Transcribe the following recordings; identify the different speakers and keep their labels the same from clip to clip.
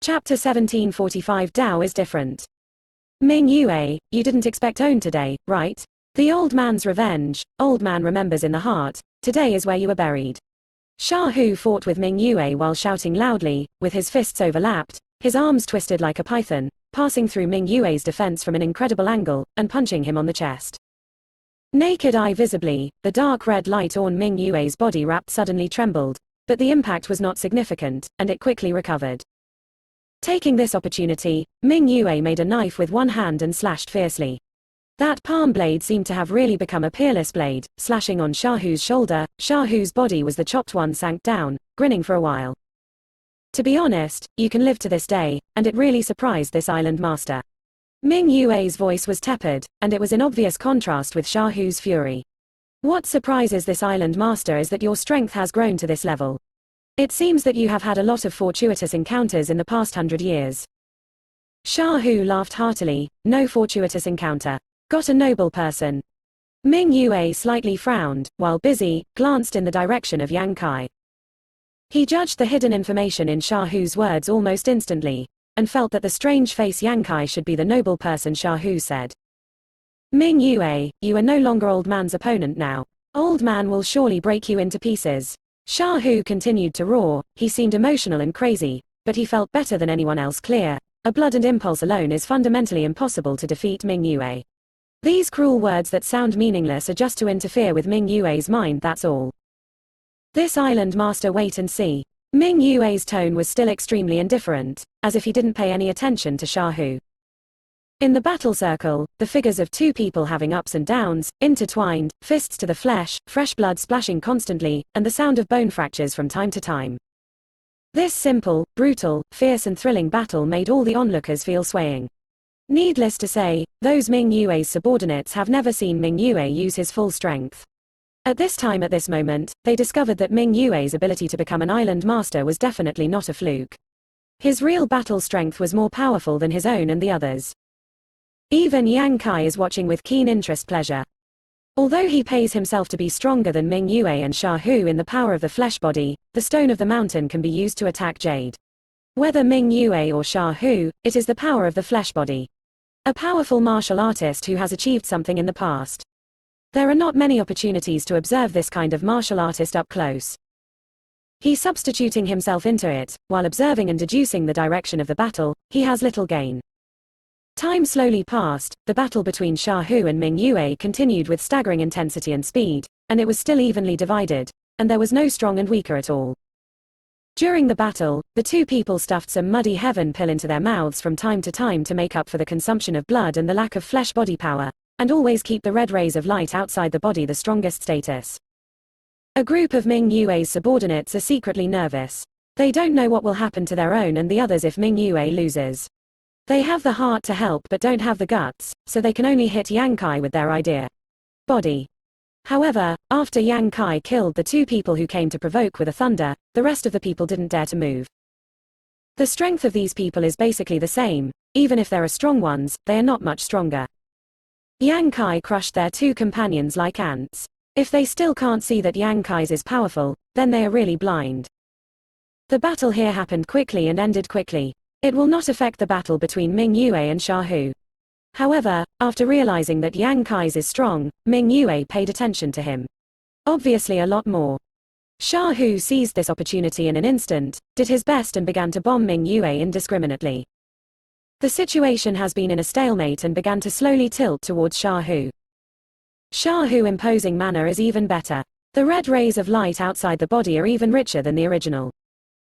Speaker 1: Chapter 1745 Tao is different. Ming Yue, you didn't expect own today, right? The old man's revenge, old man remembers in the heart, today is where you were buried. Sha Hu fought with Ming Yue while shouting loudly, with his fists overlapped, his arms twisted like a python, passing through Ming Yue's defense from an incredible angle, and punching him on the chest. Naked eye visibly, the dark red light on Ming Yue's body wrapped suddenly trembled, but the impact was not significant, and it quickly recovered. Taking this opportunity, Ming Yue made a knife with one hand and slashed fiercely. That palm blade seemed to have really become a peerless blade, slashing on Sha Hu's shoulder. Sha Hu's body was the chopped one sank down, grinning for a while. To be honest, you can live to this day, and it really surprised this island master. Ming Yue's voice was tepid, and it was in obvious contrast with Sha Hu's fury. What surprises this island master is that your strength has grown to this level. It seems that you have had a lot of fortuitous encounters in the past 100 years. Sha Hu laughed heartily. No fortuitous encounter. Got a noble person. Ming Yue slightly frowned, while busy, glanced in the direction of Yang Kai. He judged the hidden information in Sha Hu's words almost instantly, and felt that the strange face Yang Kai should be the noble person Sha Hu said. Ming Yue, you are no longer old man's opponent now. Old man will surely break you into pieces. Sha Hu continued to roar. He seemed emotional and crazy, but he felt better than anyone else clear. A blood and impulse alone is fundamentally impossible to defeat Ming Yue. These cruel words that sound meaningless are just to interfere with Ming Yue's mind, that's all. This island master, wait and see. Ming Yue's tone was still extremely indifferent, as if he didn't pay any attention to Sha Hu. In the battle circle, the figures of two people having ups and downs, intertwined, fists to the flesh, fresh blood splashing constantly, and the sound of bone fractures from time to time. This simple, brutal, fierce and thrilling battle made all the onlookers feel swaying. Needless to say, those Ming Yue's subordinates have never seen Ming Yue use his full strength. At this moment, they discovered that Ming Yue's ability to become an island master was definitely not a fluke. His real battle strength was more powerful than his own and the others. Even Yang Kai is watching with keen interest pleasure. Although he pays himself to be stronger than Ming Yue and Sha Hu in the power of the flesh body, the stone of the mountain can be used to attack Jade. Whether Ming Yue or Sha Hu, it is the power of the flesh body. A powerful martial artist who has achieved something in the past. There are not many opportunities to observe this kind of martial artist up close. He's substituting himself into it, while observing and deducing the direction of the battle, he has little gain. Time slowly passed, the battle between Sha Hu and Ming Yue continued with staggering intensity and speed, and it was still evenly divided, and there was no strong and weaker at all. During the battle, the two people stuffed some muddy heaven pill into their mouths from time to make up for the consumption of blood and the lack of flesh body power, and always keep the red rays of light outside the body the strongest status. A group of Ming Yue's subordinates are secretly nervous. They don't know what will happen to their own and the others if Ming Yue loses. They have the heart to help but don't have the guts, so they can only hit Yang Kai with their idea. Body. However, after Yang Kai killed the two people who came to provoke with a thunder, the rest of the people didn't dare to move. The strength of these people is basically the same. Even if there are strong ones, they are not much stronger. Yang Kai crushed their two companions like ants. If they still can't see that Yang Kai's is powerful, then they are really blind. The battle here happened quickly and ended quickly. It will not affect the battle between Ming Yue and Sha Hu. However, after realizing that Yang Kai's is strong, Ming Yue paid attention to him. Obviously a lot more. Sha Hu seized this opportunity in an instant, did his best and began to bomb Ming Yue indiscriminately. The situation has been in a stalemate and began to slowly tilt towards Sha Hu. Sha Hu's imposing manner is even better. The red rays of light outside the body are even richer than the original.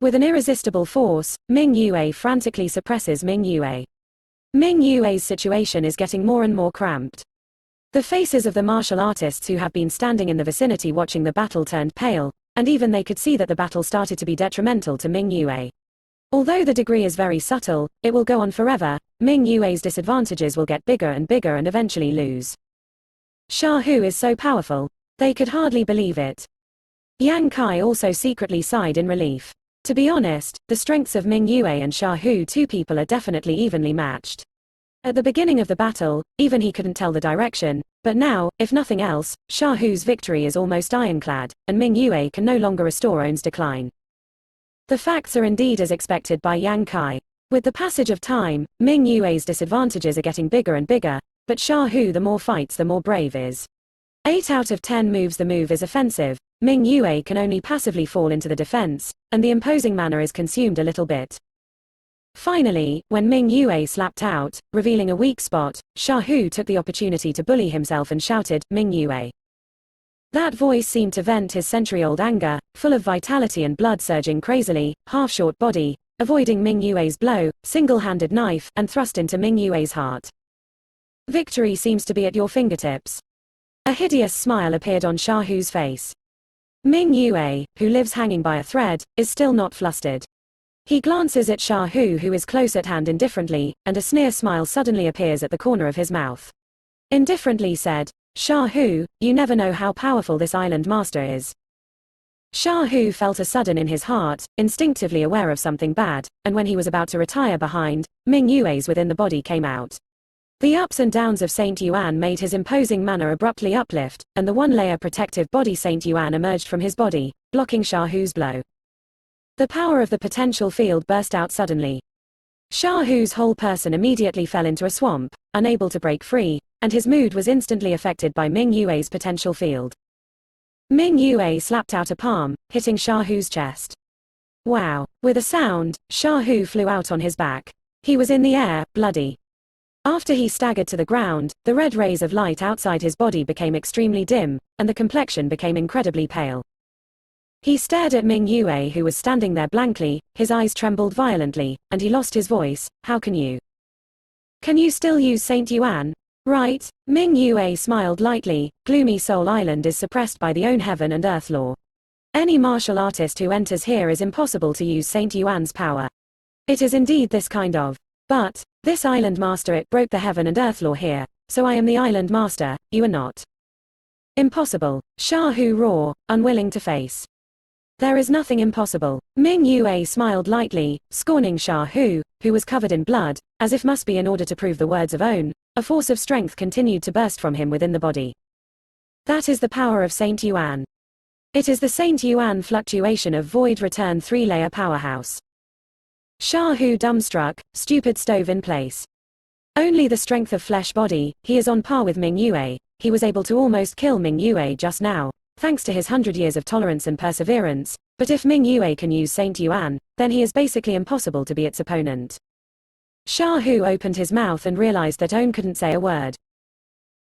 Speaker 1: With an irresistible force, Ming Yue frantically suppresses Ming Yue. Ming Yue's situation is getting more and more cramped. The faces of the martial artists who have been standing in the vicinity watching the battle turned pale, and even they could see that the battle started to be detrimental to Ming Yue. Although the degree is very subtle, it will go on forever. Ming Yue's disadvantages will get bigger and bigger and eventually lose. Sha Hu is so powerful. They could hardly believe it. Yang Kai also secretly sighed in relief. To be honest, the strengths of Ming Yue and Sha Hu, two people, are definitely evenly matched. At the beginning of the battle, even he couldn't tell the direction, but now, if nothing else, Sha Hu's victory is almost ironclad, and Ming Yue can no longer restore Own's decline. The facts are indeed as expected by Yang Kai. With the passage of time, Ming Yue's disadvantages are getting bigger and bigger, but Xia Hu the more fights the more brave is. 8 out of 10 moves the move is offensive, Ming Yue can only passively fall into the defense, and the imposing manner is consumed a little bit. Finally, when Ming Yue slapped out, revealing a weak spot, Xia Hu took the opportunity to bully himself and shouted, "Ming Yue." That voice seemed to vent his century-old anger, full of vitality and blood surging crazily, half-short body, avoiding Ming Yue's blow, single-handed knife, and thrust into Ming Yue's heart. Victory seems to be at your fingertips. A hideous smile appeared on Xia Hu's face. Ming Yue, who lives hanging by a thread, is still not flustered. He glances at Xia Hu, who is close at hand indifferently, and a sneer smile suddenly appears at the corner of his mouth. Indifferently said, "Xia Hu, you never know how powerful this island master is." Xia Hu felt a sudden in his heart, instinctively aware of something bad, and when he was about to retire behind, Ming Yue's within the body came out. The ups and downs of Saint Yuan made his imposing manner abruptly uplift, and the one-layer protective body Saint Yuan emerged from his body, blocking Xia Hu's blow. The power of the potential field burst out suddenly. Xia Hu's whole person immediately fell into a swamp, unable to break free, and his mood was instantly affected by Ming Yue's potential field. Ming Yue slapped out a palm, hitting Xia Hu's chest. Wow! With a sound, Xia Hu flew out on his back. He was in the air, bloody. After he staggered to the ground, the red rays of light outside his body became extremely dim, and the complexion became incredibly pale. He stared at Ming Yue, who was standing there blankly, his eyes trembled violently, and he lost his voice. "How can you? Can you still use Saint Yuan?" "Right." Ming Yue smiled lightly. "Gloomy Soul Island is suppressed by the own heaven and earth law. Any martial artist who enters here is impossible to use Saint Yuan's power. It is indeed this kind of. But, this island master, it broke the heaven and earth law here, so I am the island master, you are not." "Impossible." Xia Hu roared, unwilling to face. "There is nothing impossible." Ming Yue smiled lightly, scorning Xia Hu, who was covered in blood, as if must be in order to prove the words of own. A force of strength continued to burst from him within the body. "That is the power of Saint Yuan. It is the Saint Yuan fluctuation of void return 3-layer powerhouse." Xia Hu dumbstruck, stupid stove in place. Only the strength of flesh body, he is on par with Ming Yue. He was able to almost kill Ming Yue just now, thanks to his 100 years of tolerance and perseverance, but if Ming Yue can use Saint Yuan, then he is basically impossible to be its opponent. Xia Hu opened his mouth and realized that Own couldn't say a word.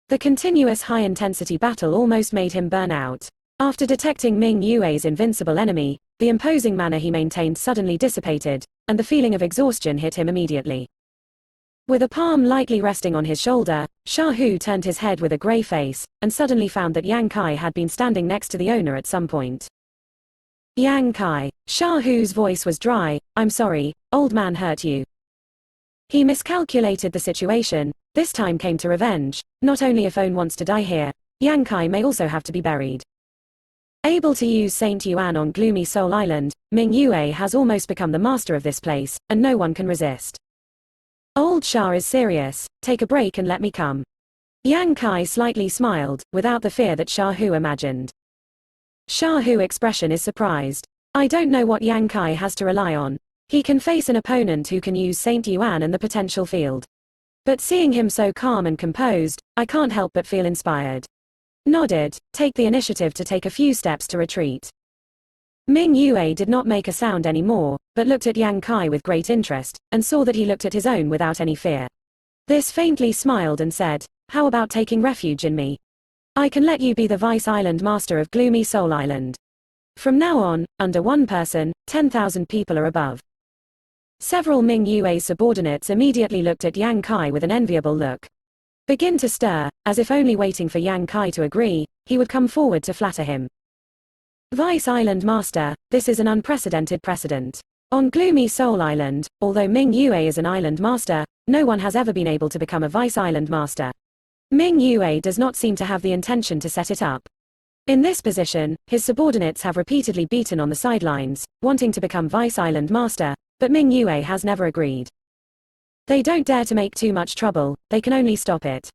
Speaker 1: The continuous high-intensity battle almost made him burn out. After detecting Ming Yue's invincible enemy, the imposing manner he maintained suddenly dissipated, and the feeling of exhaustion hit him immediately. With a palm lightly resting on his shoulder, Xia Hu turned his head with a grey face, and suddenly found that Yang Kai had been standing next to the owner at some point. "Yang Kai." Xia Hu's voice was dry. "I'm sorry, old man hurt you." He miscalculated the situation. This time came to revenge. Not only if Own wants to die here, Yang Kai may also have to be buried. Able to use Saint Yuan on Gloomy Soul Island, Ming Yue has almost become the master of this place, and no one can resist. "Old Xia is serious. Take a break and let me come." Yang Kai slightly smiled, without the fear that Xia Hu imagined. Xia Hu's expression is surprised. "I don't know what Yang Kai has to rely on. He can face an opponent who can use Saint Yuan and the potential field. But seeing him so calm and composed, I can't help but feel inspired." Nodded, take the initiative to take a few steps to retreat. Ming Yue did not make a sound anymore, but looked at Yang Kai with great interest, and saw that he looked at his own without any fear. This faintly smiled and said, "How about taking refuge in me? I can let you be the Vice Island Master of Gloomy Soul Island. From now on, under one person, 10,000 people are above." Several Ming Yue subordinates immediately looked at Yang Kai with an enviable look. Begin to stir, as if only waiting for Yang Kai to agree, he would come forward to flatter him. "Vice Island Master, this is an unprecedented precedent. On Gloomy Soul Island, although Ming Yue is an Island Master, no one has ever been able to become a Vice Island Master. Ming Yue does not seem to have the intention to set it up. In this position, his subordinates have repeatedly beaten on the sidelines, wanting to become Vice Island Master, but Ming Yue has never agreed. They don't dare to make too much trouble, they can only stop it.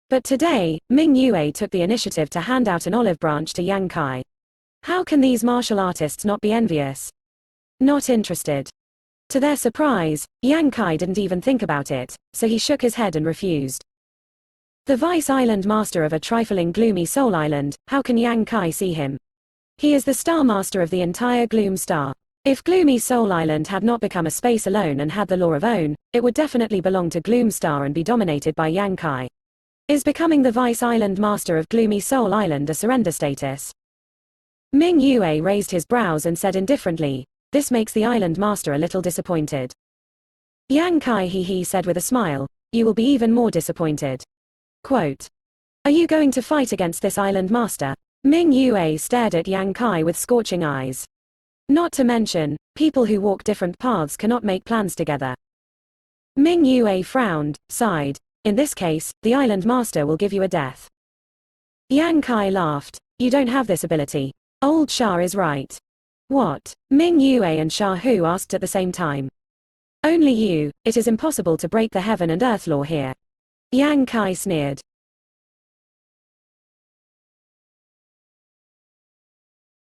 Speaker 1: But today, Ming Yue took the initiative to hand out an olive branch to Yang Kai. How can these martial artists not be envious? Not interested. To their surprise, Yang Kai didn't even think about it, so he shook his head and refused. The Vice Island Master of a trifling gloomy Soul Island, how can Yang Kai see him? He is the Star Master of the entire Gloom Star. If Gloomy Soul Island had not become a space alone and had the law of own, it would definitely belong to Gloom Star and be dominated by Yang Kai. Is becoming the Vice Island Master of Gloomy Soul Island a surrender status? Ming Yue raised his brows and said indifferently, "This makes the Island Master a little disappointed." Yang Kai he said with a smile, "You will be even more disappointed." Quote, "Are you going to fight against this Island Master?" Ming Yue stared at Yang Kai with scorching eyes. Not to mention, people who walk different paths cannot make plans together. Ming Yue frowned, sighed. "In this case, the Island Master will give you a death." Yang Kai laughed. "You don't have this ability. Old Shah is right." "What?" Ming Yue and Shah Hu asked at the same time. "Only you, it is impossible to break the heaven and earth law here." Yang Kai sneered.